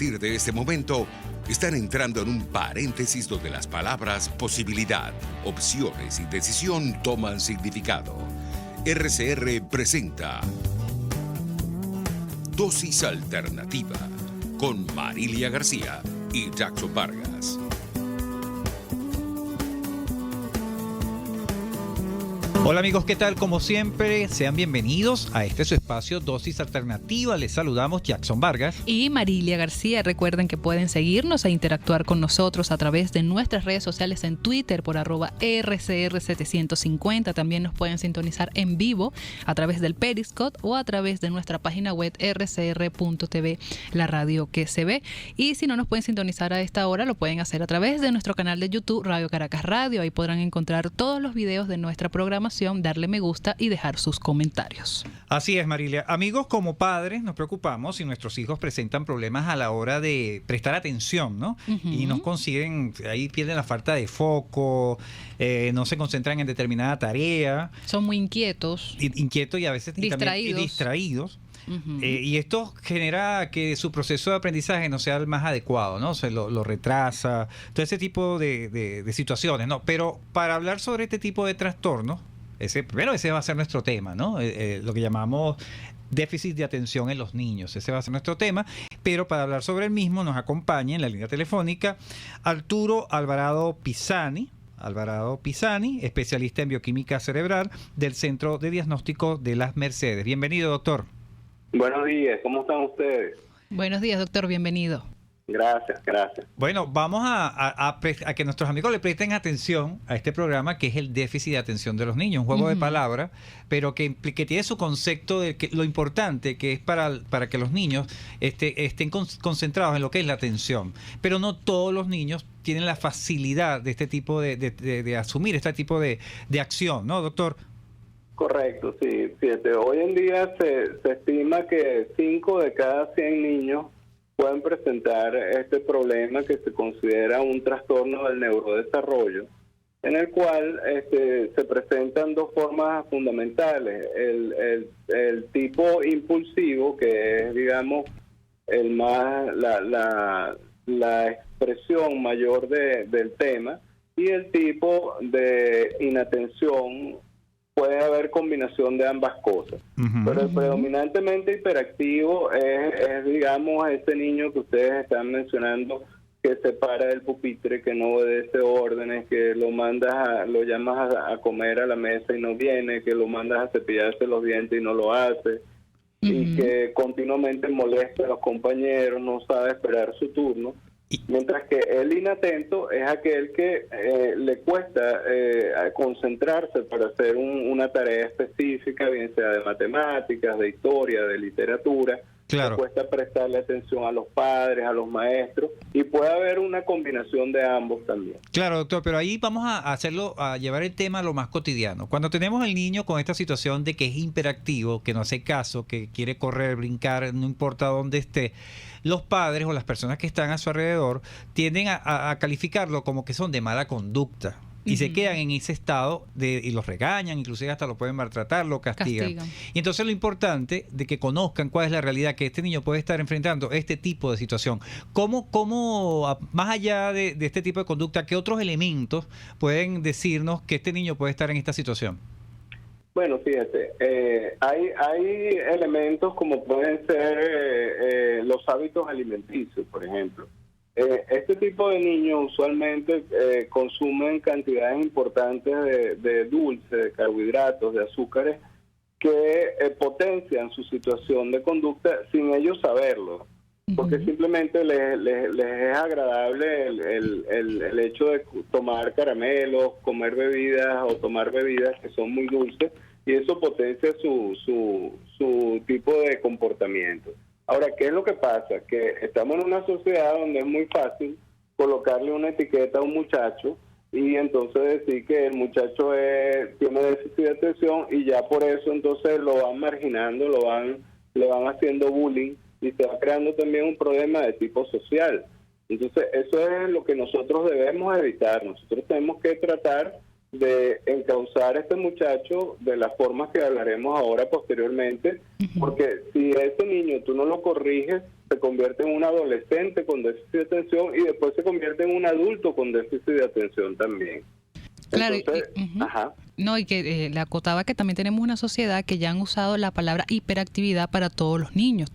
partir de este momento, están entrando en un paréntesis donde las palabras posibilidad, opciones y decisión toman significado. RCR presenta Dosis Alternativa con Marilia García y Jackson Vargas. Hola amigos, ¿qué tal? Como siempre, sean bienvenidos a este su espacio Dosis Alternativa. Les saludamos Jackson Vargas y Marilia García. Recuerden que pueden seguirnos e interactuar con nosotros a través de nuestras redes sociales en Twitter por @RCR750. También nos pueden sintonizar en vivo a través del Periscope o a través de nuestra página web rcr.tv, la radio que se ve. Y si no nos pueden sintonizar a esta hora, lo pueden hacer a través de nuestro canal de YouTube, Radio Caracas Radio. Ahí podrán encontrar todos los videos de nuestra programación, darle me gusta y dejar sus comentarios. Así es, Marilia. Amigos, como padres nos preocupamos si nuestros hijos presentan problemas a la hora de prestar atención, ¿no? Uh-huh. Y nos consiguen, ahí pierden la falta de foco, no se concentran en determinada tarea. Son muy inquietos. Inquietos y a veces distraídos. Uh-huh. Y esto genera que su proceso de aprendizaje no sea el más adecuado, ¿no? O sea, lo retrasa, todo ese tipo de situaciones, ¿no? Pero para hablar sobre este tipo de trastornos, ese va a ser nuestro tema, ¿no? Lo que llamamos déficit de atención en los niños. Ese va a ser nuestro tema, pero para hablar sobre el mismo nos acompaña en la línea telefónica Arturo Alvarado Pisani, especialista en bioquímica cerebral del Centro de Diagnóstico de las Mercedes. Bienvenido, doctor. Buenos días, ¿cómo están ustedes? Buenos días, doctor, bienvenido. Gracias. Bueno, vamos a que nuestros amigos le presten atención a este programa que es el déficit de atención de los niños, un juego de palabras, pero que tiene su concepto de lo importante que es para que los niños estén concentrados en lo que es la atención. Pero no todos los niños tienen la facilidad de este tipo de asumir este tipo de acción, ¿no, doctor? Correcto, sí. Fíjate, hoy en día se estima que 5 de cada 100 niños pueden presentar este problema que se considera un trastorno del neurodesarrollo, en el cual se presentan dos formas fundamentales. El tipo impulsivo, que es, digamos, el más la expresión mayor del tema, y el tipo de inatención. Puede haber combinación de ambas cosas, pero el predominantemente hiperactivo es, digamos, ese niño que ustedes están mencionando, que se para del pupitre, que no obedece órdenes, que lo llamas a comer a la mesa y no viene, que lo mandas a cepillarse los dientes y no lo hace, y que continuamente molesta a los compañeros, no sabe esperar su turno. Mientras que el inatento es aquel que le cuesta concentrarse para hacer una tarea específica, bien sea de matemáticas, de historia, de literatura. Claro. Le cuesta prestarle atención a los padres, a los maestros, y puede haber una combinación de ambos también. Claro, doctor, pero ahí vamos a llevar el tema a lo más cotidiano. Cuando tenemos al niño con esta situación de que es hiperactivo, que no hace caso, que quiere correr, brincar, no importa dónde esté, los padres o las personas que están a su alrededor tienden a calificarlo como que son de mala conducta. Y se quedan en ese estado y los regañan, inclusive hasta lo pueden maltratar, lo castigan. Y entonces lo importante de que conozcan cuál es la realidad, que este niño puede estar enfrentando este tipo de situación. ¿Cómo más allá de este tipo de conducta, qué otros elementos pueden decirnos que este niño puede estar en esta situación? Bueno, fíjate, hay elementos como pueden ser los hábitos alimenticios, por ejemplo. Este tipo de niños usualmente consumen cantidades importantes de dulces, de carbohidratos, de azúcares, que potencian su situación de conducta sin ellos saberlo, porque simplemente les es agradable el hecho de tomar caramelos, comer bebidas o tomar bebidas que son muy dulces, y eso potencia su tipo de comportamiento. Ahora, ¿qué es lo que pasa? Que estamos en una sociedad donde es muy fácil colocarle una etiqueta a un muchacho y entonces decir que el muchacho tiene déficit de atención, y ya por eso entonces lo van marginando, le van haciendo bullying, y se va creando también un problema de tipo social. Entonces, eso es lo que nosotros debemos evitar. Nosotros tenemos que tratar de encauzar a este muchacho de las formas que hablaremos ahora posteriormente, porque si ese niño tú no lo corriges, se convierte en un adolescente con déficit de atención y después se convierte en un adulto con déficit de atención también. Claro, Entonces, ajá. No, y que le acotaba que también tenemos una sociedad que ya han usado la palabra hiperactividad para todos los niños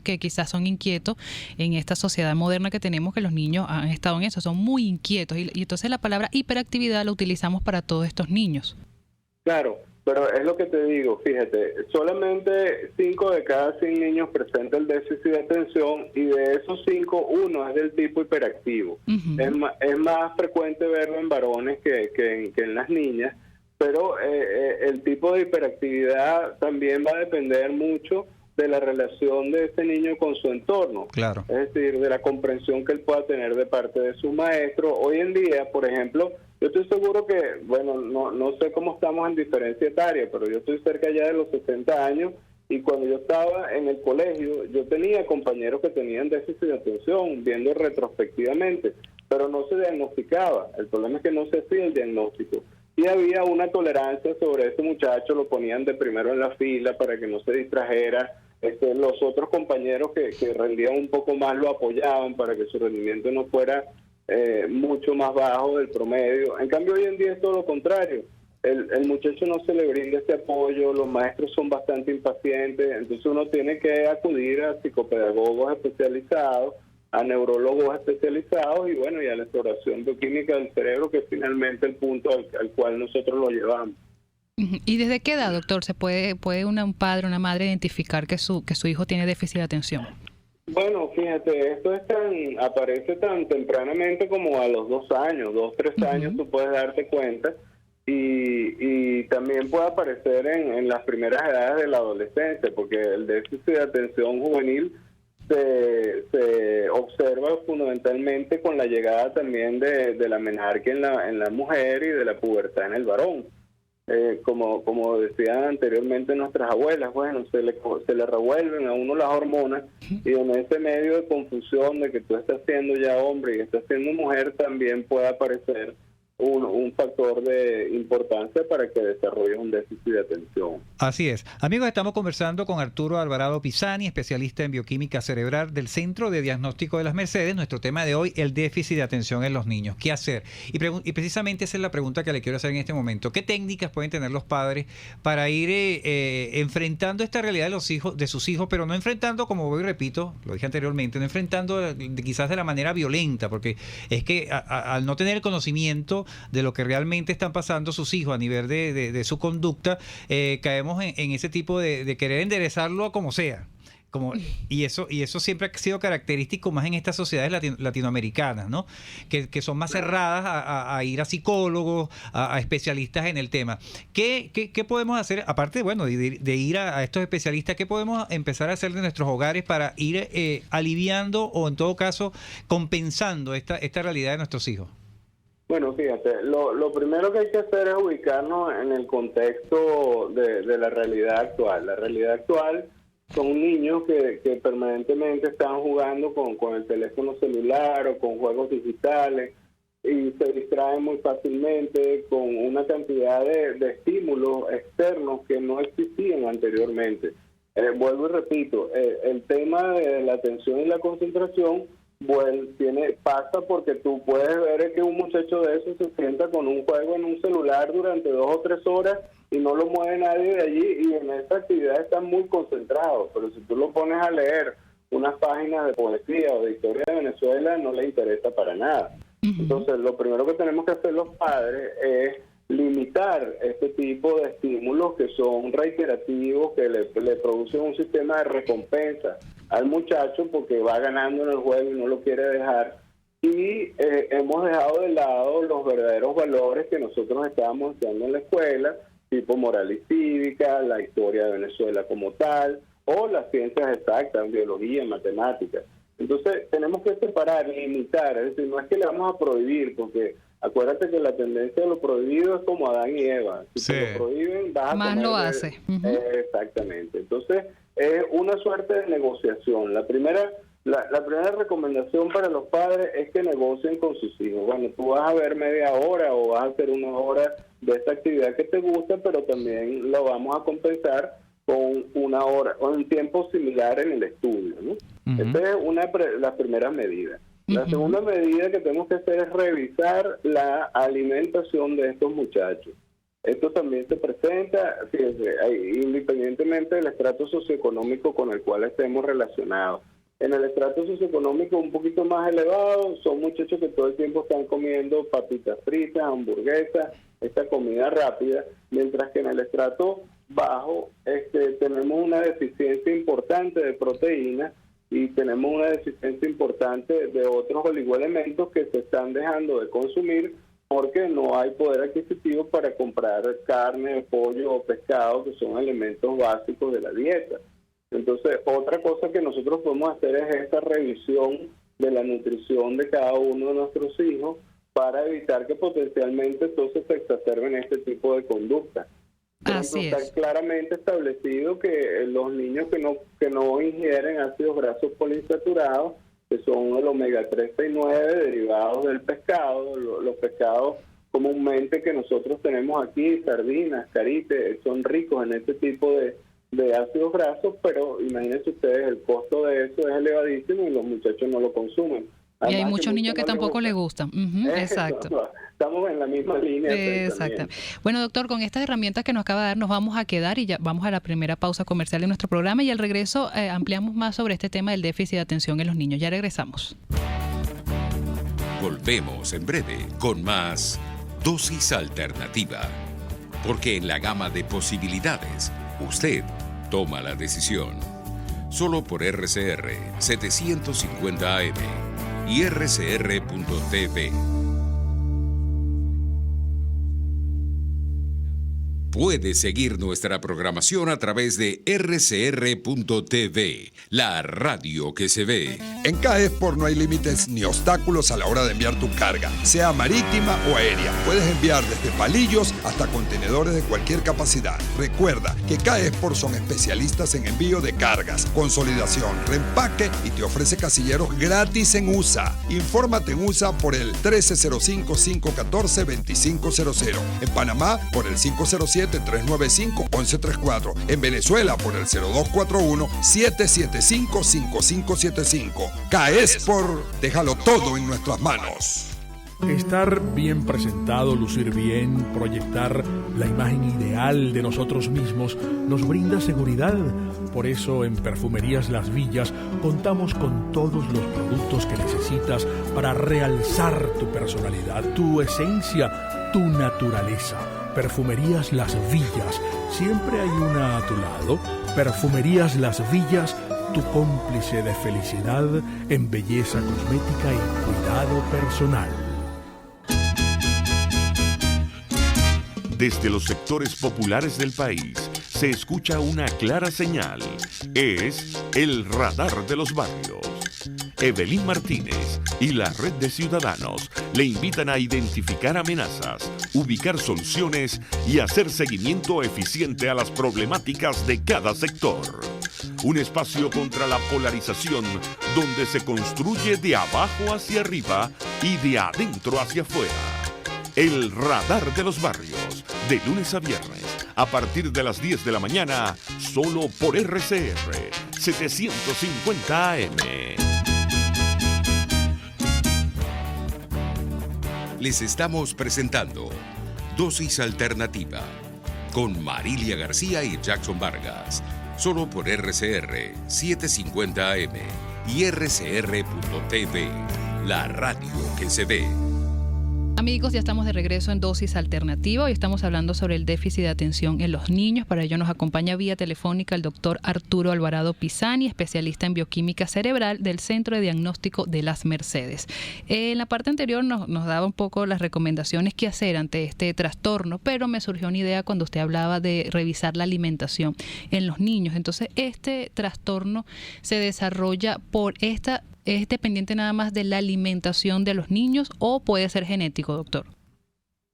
que quizás son inquietos en esta sociedad moderna que tenemos, que los niños han estado en eso, son muy inquietos, y entonces la palabra hiperactividad la utilizamos para todos estos niños. Claro, pero es lo que te digo, fíjate, solamente 5 de cada 100 niños presenta el déficit de atención y de esos 5, uno es del tipo hiperactivo. Es más frecuente verlo en varones que en las niñas, pero el tipo de hiperactividad también va a depender mucho de la relación de ese niño con su entorno. Claro. Es decir, de la comprensión que él pueda tener de parte de su maestro. Hoy en día, por ejemplo, yo estoy seguro que, bueno, no sé cómo estamos en diferencia etaria, pero yo estoy cerca ya de los 60 años y cuando yo estaba en el colegio, yo tenía compañeros que tenían déficit de atención, viendo retrospectivamente, pero no se diagnosticaba. El problema es que no se hacía el diagnóstico. Y había una tolerancia sobre ese muchacho, lo ponían de primero en la fila para que no se distrajera. Los otros compañeros que rendían un poco más lo apoyaban para que su rendimiento no fuera mucho más bajo del promedio. En cambio, hoy en día es todo lo contrario. El muchacho no se le brinda ese apoyo, los maestros son bastante impacientes, entonces uno tiene que acudir a psicopedagogos especializados, a neurólogos especializados y bueno, y a la exploración bioquímica del cerebro, que es finalmente el punto al cual nosotros lo llevamos. ¿Y desde qué edad, doctor, se puede un padre o una madre identificar que su hijo tiene déficit de atención? Bueno, fíjate, esto aparece tan tempranamente como a los 2 años, 2, 3 años tú puedes darte cuenta y también puede aparecer en las primeras edades de la adolescencia, porque el déficit de atención juvenil se observa fundamentalmente con la llegada también de la menarquia en la mujer y de la pubertad en el varón. Como decían anteriormente nuestras abuelas, bueno, se le revuelven a uno las hormonas y en ese medio de confusión de que tú estás siendo ya hombre y estás siendo mujer también puede aparecer un factor de importancia para que desarrolles un déficit de atención. Así es. Amigos, estamos conversando con Arturo Alvarado Pisani, especialista en bioquímica cerebral del Centro de Diagnóstico de las Mercedes. Nuestro tema de hoy, el déficit de atención en los niños. ¿Qué hacer? Y precisamente esa es la pregunta que le quiero hacer en este momento. ¿Qué técnicas pueden tener los padres para ir enfrentando esta realidad de sus hijos, pero no enfrentando, como voy y repito, lo dije anteriormente, no enfrentando quizás de la manera violenta, porque es que al no tener el conocimiento de lo que realmente están pasando sus hijos a nivel de su conducta, caemos en ese tipo de querer enderezarlo a como sea. Y eso siempre ha sido característico más en estas sociedades latinoamericanas, ¿no? Que son más cerradas a ir a psicólogos, a especialistas en el tema. ¿Qué podemos hacer, aparte bueno, de ir a estos especialistas, qué podemos empezar a hacer de nuestros hogares para ir aliviando o en todo caso compensando esta realidad de nuestros hijos? Bueno, fíjate, lo primero que hay que hacer es ubicarnos en el contexto de la realidad actual. La realidad actual son niños que permanentemente están jugando con el teléfono celular o con juegos digitales y se distraen muy fácilmente con una cantidad de estímulos externos que no existían anteriormente. Vuelvo y repito, el tema de la atención y la concentración pasa porque tú puedes ver que un muchacho de eso se sienta con un juego en un celular durante 2 o 3 horas y no lo mueve nadie de allí y en esa actividad está muy concentrado, pero si tú lo pones a leer unas páginas de poesía o de historia de Venezuela no le interesa para nada. Entonces lo primero que tenemos que hacer los padres es limitar este tipo de estímulos que son reiterativos, que le producen un sistema de recompensa al muchacho porque va ganando en el juego y no lo quiere dejar. Y hemos dejado de lado los verdaderos valores que nosotros estábamos enseñando en la escuela, tipo moral y cívica, la historia de Venezuela como tal, o las ciencias exactas, biología, matemáticas. Entonces tenemos que separar, limitar, es decir, no es que le vamos a prohibir, porque acuérdate que la tendencia de lo prohibido es como Adán y Eva. Si te lo prohíben, vas a más lo hace. Exactamente. Entonces, es una suerte de negociación. La primera recomendación para los padres es que negocien con sus hijos. Bueno, tú vas a ver media hora o vas a hacer 1 hora de esta actividad que te gusta, pero también lo vamos a compensar con una hora o un tiempo similar en el estudio, ¿no? Esta es la primera medida. La segunda medida que tenemos que hacer es revisar la alimentación de estos muchachos. Esto también se presenta, fíjense, independientemente del estrato socioeconómico con el cual estemos relacionados. En el estrato socioeconómico un poquito más elevado, son muchachos que todo el tiempo están comiendo papitas fritas, hamburguesas, esta comida rápida, mientras que en el estrato bajo tenemos una deficiencia importante de proteínas y tenemos una deficiencia importante de otros oligoelementos que se están dejando de consumir porque no hay poder adquisitivo para comprar carne, pollo o pescado, que son elementos básicos de la dieta. Entonces, otra cosa que nosotros podemos hacer es esta revisión de la nutrición de cada uno de nuestros hijos para evitar que potencialmente entonces se exacerben este tipo de conductas. Así es. Está claramente establecido que los niños que no ingieren ácidos grasos poliinsaturados, que son el omega 3 y 9 derivados del pescado, los pescados comúnmente que nosotros tenemos aquí, sardinas, carites, son ricos en este tipo de ácidos grasos, pero imagínense ustedes, el costo de eso es elevadísimo y los muchachos no lo consumen. Además, y hay muchos niños que tampoco les gustan. Exacto. Estamos en la misma línea. Exacto. Bueno, doctor, con estas herramientas que nos acaba de dar, nos vamos a quedar y ya vamos a la primera pausa comercial de nuestro programa y al regreso ampliamos más sobre este tema del déficit de atención en los niños. Ya regresamos. Volvemos en breve con más Dosis Alternativa. Porque en la gama de posibilidades, usted toma la decisión. Solo por RCR 750 AM y rcr.tv. Puede seguir nuestra programación a través de rcr.tv, la radio que se ve. En CAESPOR no hay límites ni obstáculos a la hora de enviar tu carga, sea marítima o aérea. Puedes enviar desde palillos hasta contenedores de cualquier capacidad. Recuerda que CAESPOR son especialistas en envío de cargas, consolidación, reempaque y te ofrece casilleros gratis en USA. Infórmate en USA por el 1305-514-2500. En Panamá por el 507-395-1134. En Venezuela por el 0241-775-5575. CAESPOR, déjalo todo en nuestras manos. Estar bien presentado, lucir bien, proyectar la imagen ideal de nosotros mismos nos brinda seguridad. Por eso en Perfumerías Las Villas contamos con todos los productos que necesitas para realzar tu personalidad, tu esencia, tu naturaleza. Perfumerías Las Villas, siempre hay una a tu lado. Perfumerías Las Villas, tu cómplice de felicidad en belleza cosmética y cuidado personal. Desde los sectores populares del país se escucha una clara señal. Es el radar de los barrios. Evelyn Martínez y la red de ciudadanos le invitan a identificar amenazas, ubicar soluciones y hacer seguimiento eficiente a las problemáticas de cada sector. Un espacio contra la polarización donde se construye de abajo hacia arriba y de adentro hacia afuera. El radar de los barrios, de lunes a viernes, a partir de las 10 de la mañana, solo por RCR 750 AM. Les estamos presentando Dosis Alternativa con Marilia García y Jackson Vargas, solo por RCR 750 AM y rcr.tv, la radio que se ve. Amigos, ya estamos de regreso en Dosis Alternativa. Hoy estamos hablando sobre el déficit de atención en los niños. Para ello nos acompaña vía telefónica el doctor Arturo Alvarado Pisani, especialista en bioquímica cerebral del Centro de Diagnóstico de Las Mercedes. En la parte anterior nos daba un poco las recomendaciones que hacer ante este trastorno, pero me surgió una idea cuando usted hablaba de revisar la alimentación en los niños. Entonces, este trastorno se desarrolla por esta... ¿Es dependiente nada más de la alimentación de los niños o puede ser genético, doctor?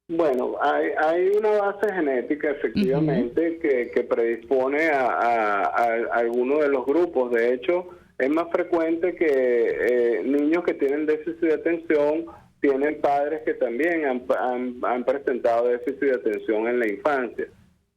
Bueno, hay una base genética efectivamente que predispone a algunos de los grupos. De hecho, es más frecuente que niños que tienen déficit de atención tienen padres que también han presentado déficit de atención en la infancia.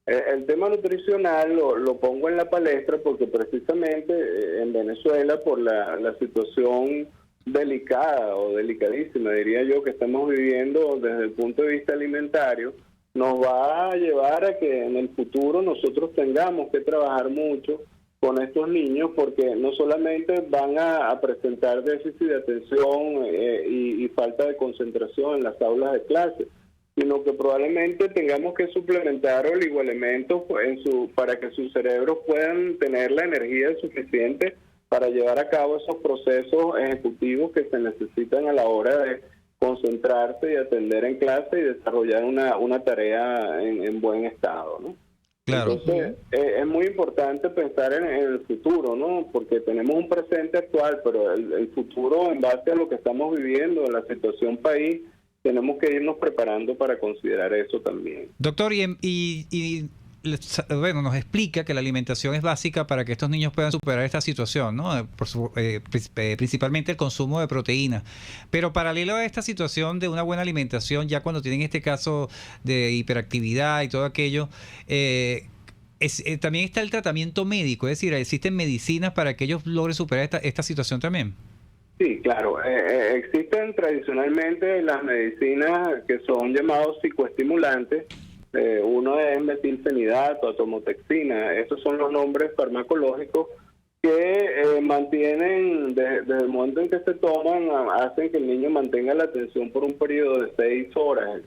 El tema nutricional lo pongo en la palestra porque precisamente en Venezuela, por la situación delicada o delicadísima, diría yo, que estamos viviendo desde el punto de vista alimentario, nos va a llevar a que en el futuro nosotros tengamos que trabajar mucho con estos niños, porque no solamente van a presentar déficit de atención y falta de concentración en las aulas de clase, sino que probablemente tengamos que suplementar oligoelementos para que sus cerebros puedan tener la energía suficiente para llevar a cabo esos procesos ejecutivos que se necesitan a la hora de concentrarse y atender en clase y desarrollar una tarea en buen estado, ¿no? Claro. Entonces, es muy importante pensar en el futuro, ¿no? Porque tenemos un presente actual, pero el futuro, en base a lo que estamos viviendo, en la situación país, tenemos que irnos preparando para considerar eso también. Doctor, bueno, nos explica que la alimentación es básica para que estos niños puedan superar esta situación, ¿no? Principalmente el consumo de proteínas. Pero paralelo a esta situación de una buena alimentación, ya cuando tienen este caso de hiperactividad y todo aquello, también está el tratamiento médico, es decir, existen medicinas para que ellos logren superar esta situación también. Sí, claro. Existen tradicionalmente las medicinas que son llamados psicoestimulantes. Uno es metilfenidato, atomotexina. Esos son los nombres farmacológicos que mantienen, desde el momento en que se toman, hacen que el niño mantenga la atención por un periodo de 6 horas.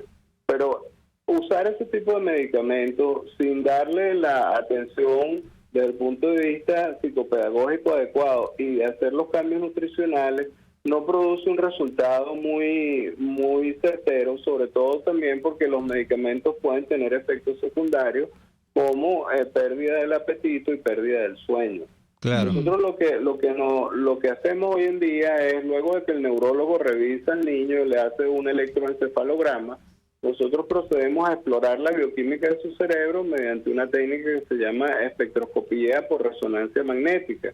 Pero usar ese tipo de medicamentos sin darle la atención desde el punto de vista psicopedagógico adecuado y hacer los cambios nutricionales no produce un resultado muy certero, sobre todo también porque los medicamentos pueden tener efectos secundarios como pérdida del apetito y pérdida del sueño. Claro. Nosotros lo que hacemos hoy en día es, luego de que el neurólogo revisa al niño y le hace un electroencefalograma, nosotros procedemos a explorar la bioquímica de su cerebro mediante una técnica que se llama espectroscopía por resonancia magnética,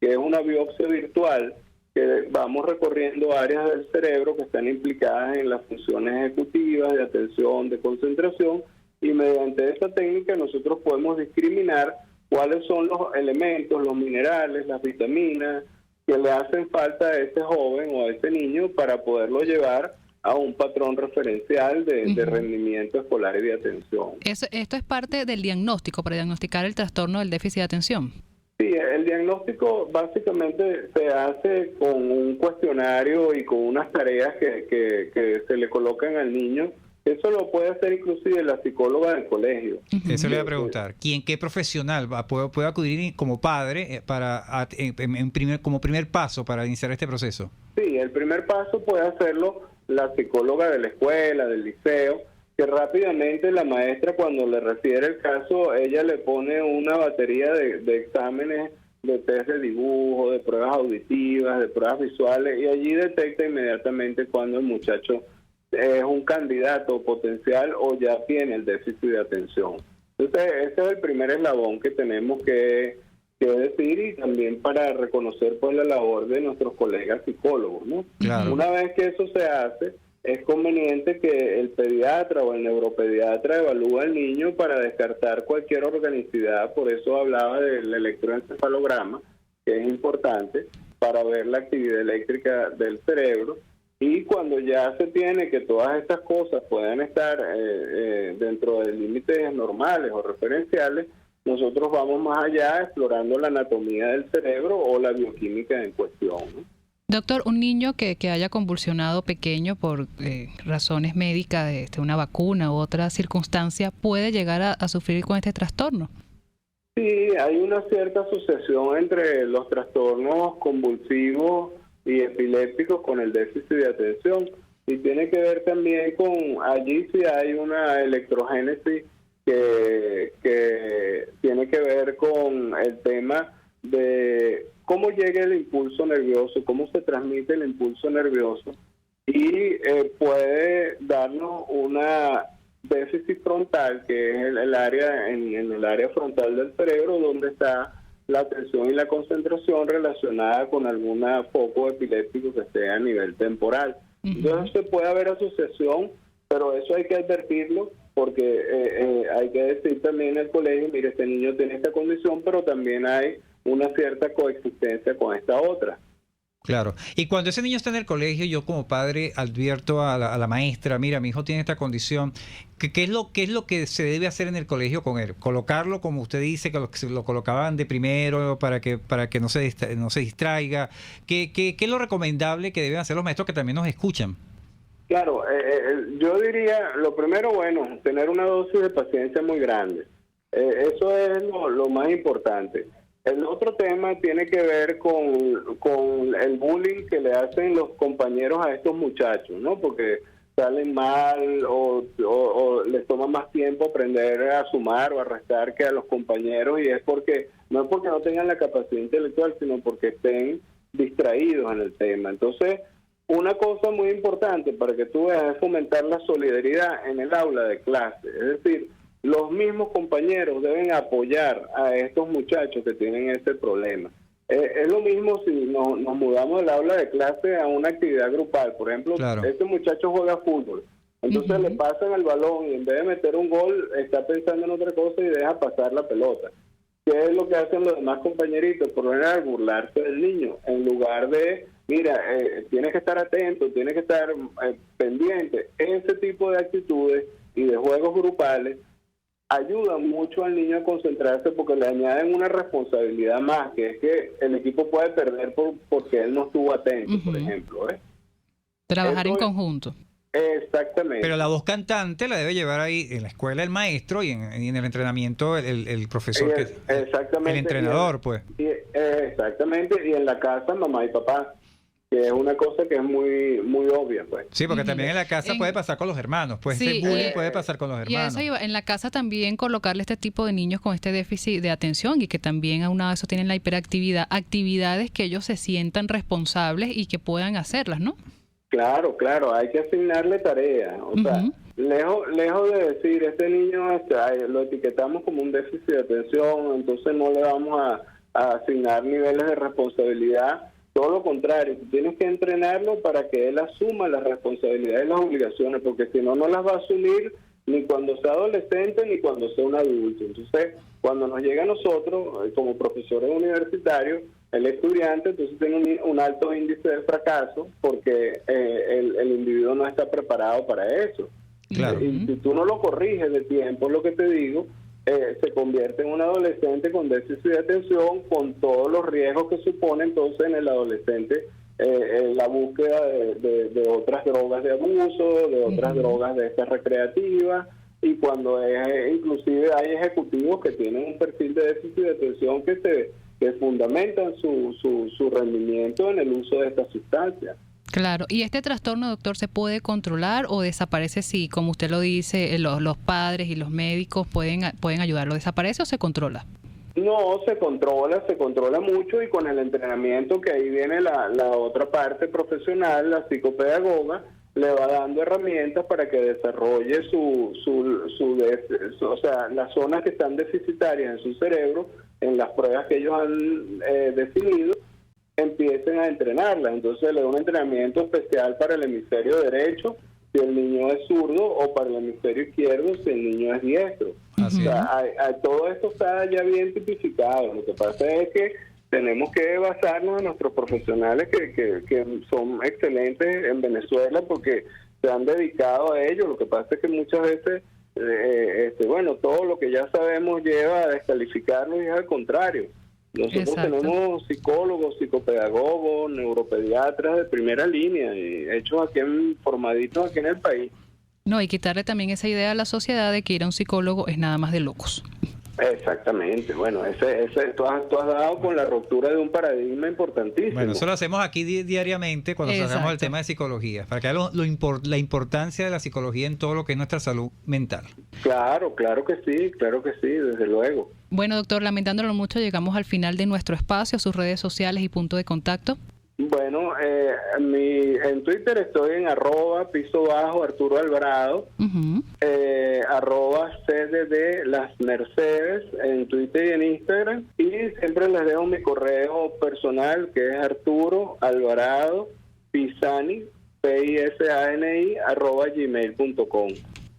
que es una biopsia virtual que vamos recorriendo áreas del cerebro que están implicadas en las funciones ejecutivas, de atención, de concentración, y mediante esa técnica nosotros podemos discriminar cuáles son los elementos, los minerales, las vitaminas que le hacen falta a ese joven o a ese niño para poderlo llevar a un patrón referencial de rendimiento escolar y de atención. Esto es parte del diagnóstico para diagnosticar el trastorno del déficit de atención. Sí, el diagnóstico básicamente se hace con un cuestionario y con unas tareas que se le colocan al niño. Eso lo puede hacer inclusive la psicóloga del colegio. Eso le voy a preguntar. ¿Qué profesional puede acudir como padre como primer paso para iniciar este proceso? Sí, el primer paso puede hacerlo la psicóloga de la escuela, del liceo, que rápidamente la maestra, cuando le refiere el caso, ella le pone una batería de exámenes, de test de dibujo, de pruebas auditivas, de pruebas visuales, y allí detecta inmediatamente cuando el muchacho es un candidato potencial o ya tiene el déficit de atención. Entonces, ese es el primer eslabón que tenemos que decir, y también para reconocer pues la labor de nuestros colegas psicólogos, ¿no? Claro. Una vez que eso se hace, es conveniente que el pediatra o el neuropediatra evalúe al niño para descartar cualquier organicidad. Por eso hablaba del electroencefalograma, que es importante para ver la actividad eléctrica del cerebro. Y cuando ya se tiene que todas estas cosas puedan estar dentro de límites normales o referenciales, nosotros vamos más allá explorando la anatomía del cerebro o la bioquímica en cuestión, ¿no? Doctor, un niño que haya convulsionado pequeño por razones médicas, una vacuna u otra circunstancia, ¿puede llegar a sufrir con este trastorno? Sí, hay una cierta asociación entre los trastornos convulsivos y epilépticos con el déficit de atención, y tiene que ver también con, allí sí hay una electrogénesis que tiene que ver con el tema de cómo llega el impulso nervioso, cómo se transmite el impulso nervioso, y puede darnos una déficit frontal, que es el área en el área frontal del cerebro donde está la atención y la concentración relacionada con algún foco epiléptico que esté a nivel temporal. Entonces puede haber asociación, pero eso hay que advertirlo, porque hay que decir también al colegio, mire, este niño tiene esta condición, pero también hay una cierta coexistencia con esta otra. Claro. Y cuando ese niño está en el colegio, yo como padre advierto a la maestra, mira, mi hijo tiene esta condición, ¿qué es lo que se debe hacer en el colegio con él? Colocarlo, como usted dice, que lo colocaban de primero para que no se distraiga. ¿Qué es lo recomendable que deben hacer los maestros que también nos escuchan? Claro, yo diría, lo primero, bueno, tener una dosis de paciencia muy grande. Eso es lo más importante. El otro tema tiene que ver con el bullying que le hacen los compañeros a estos muchachos, ¿no? Porque salen mal o les toma más tiempo aprender a sumar o a restar que a los compañeros, y es porque no tengan la capacidad intelectual, sino porque estén distraídos en el tema. Entonces, una cosa muy importante para que tú veas es fomentar la solidaridad en el aula de clase, es decir, los mismos compañeros deben apoyar a estos muchachos que tienen este problema. Es lo mismo si nos mudamos del aula de clase a una actividad grupal. Por ejemplo, claro, este muchacho juega fútbol, entonces le pasan el balón y en vez de meter un gol está pensando en otra cosa y deja pasar la pelota. ¿Qué es lo que hacen los demás compañeritos? Por lo general, burlarse del niño, en lugar de, mira, tienes que estar atento, tienes que estar pendiente. Ese tipo de actitudes y de juegos grupales ayudan mucho al niño a concentrarse, porque le añaden una responsabilidad más, que es que el equipo puede perder porque él no estuvo atento, por ejemplo. Trabajar en conjunto. Exactamente. Pero la voz cantante la debe llevar ahí en la escuela el maestro y en el entrenamiento el profesor, exactamente, el entrenador, pues. Exactamente, y en la casa mamá y papá, que es una cosa que es muy muy obvia, pues. Sí, porque también en la casa puede pasar con los hermanos, pues sí, ese bullying puede pasar con los hermanos. Y a eso iba, en la casa también colocarle este tipo de niños con este déficit de atención y que también aunado a eso tienen la hiperactividad, actividades que ellos se sientan responsables y que puedan hacerlas, ¿no? Claro, hay que asignarle tareas, o sea, lejos de decir, este niño lo etiquetamos como un déficit de atención, entonces no le vamos a asignar niveles de responsabilidad. Todo lo contrario, tú tienes que entrenarlo para que él asuma las responsabilidades y las obligaciones, porque si no, no las va a asumir ni cuando sea adolescente ni cuando sea un adulto. Entonces, cuando nos llega a nosotros, como profesores universitarios, el estudiante entonces tiene un alto índice de fracaso porque el individuo no está preparado para eso. Claro. Y si tú no lo corriges de tiempo, lo que te digo, se convierte en un adolescente con déficit de atención, con todos los riesgos que supone entonces en el adolescente la búsqueda de otras drogas de abuso, de otras drogas de estas recreativas, y cuando inclusive hay ejecutivos que tienen un perfil de déficit de atención que fundamentan su rendimiento en el uso de estas sustancias. Claro, ¿y este trastorno, doctor, se puede controlar o desaparece si, como usted lo dice, los padres y los médicos pueden ayudarlo? ¿Desaparece o se controla? No, se controla mucho, y con el entrenamiento, que ahí viene la otra parte profesional, la psicopedagoga, le va dando herramientas para que desarrolle o sea, las zonas que están deficitarias en su cerebro, en las pruebas que ellos han definido, empiecen a entrenarlas. Entonces le da un entrenamiento especial para el hemisferio derecho si el niño es zurdo, o para el hemisferio izquierdo si el niño es diestro. O sea, todo esto está ya bien tipificado. Lo que pasa es que tenemos que basarnos en nuestros profesionales que son excelentes en Venezuela porque se han dedicado a ello. Lo que pasa es que muchas veces todo lo que ya sabemos lleva a descalificarlo, y es al contrario. Nosotros tenemos psicólogos, psicopedagogos, neuropediatras de primera línea, y hechos formaditos aquí en el país. No, y quitarle también esa idea a la sociedad de que ir a un psicólogo es nada más de locos. Exactamente, bueno, tú has dado con la ruptura de un paradigma importantísimo. Bueno, eso lo hacemos aquí diariamente cuando sacamos el tema de psicología, para que vean la importancia de la psicología en todo lo que es nuestra salud mental. Claro que sí, desde luego. Bueno, doctor, lamentándolo mucho, llegamos al final de nuestro espacio, sus redes sociales y punto de contacto. Bueno, en Twitter estoy en @Arturo Alvarado, @CDD Las Mercedes en Twitter y en Instagram, y siempre les dejo mi correo personal, que es Arturo Alvarado Pisani pisani@gmail.com.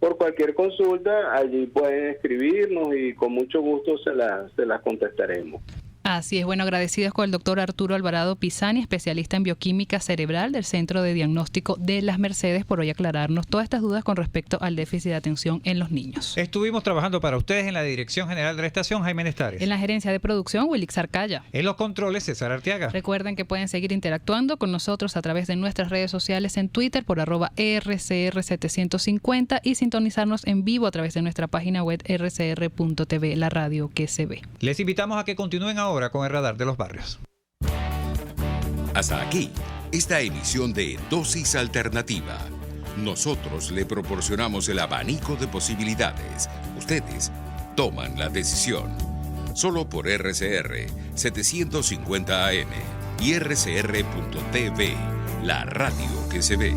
Por cualquier consulta, allí pueden escribirnos y con mucho gusto se las contestaremos. Así es, bueno, agradecidos con el doctor Arturo Alvarado Pisani, especialista en bioquímica cerebral del Centro de Diagnóstico de Las Mercedes, por hoy aclararnos todas estas dudas con respecto al déficit de atención en los niños. Estuvimos trabajando para ustedes en la Dirección General de la Estación, Jaime Nestares. En la gerencia de producción, Wilix Arcaya. En los controles, César Arteaga. Recuerden que pueden seguir interactuando con nosotros a través de nuestras redes sociales en Twitter por @RCR750 y sintonizarnos en vivo a través de nuestra página web rcr.tv, la radio que se ve. Les invitamos a que continúen ahora con el Radar de los Barrios. Hasta aquí, esta emisión de Dosis Alternativa. Nosotros le proporcionamos el abanico de posibilidades. Ustedes toman la decisión. Solo por RCR 750 AM y RCR.tv, la radio que se ve.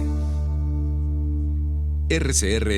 RCR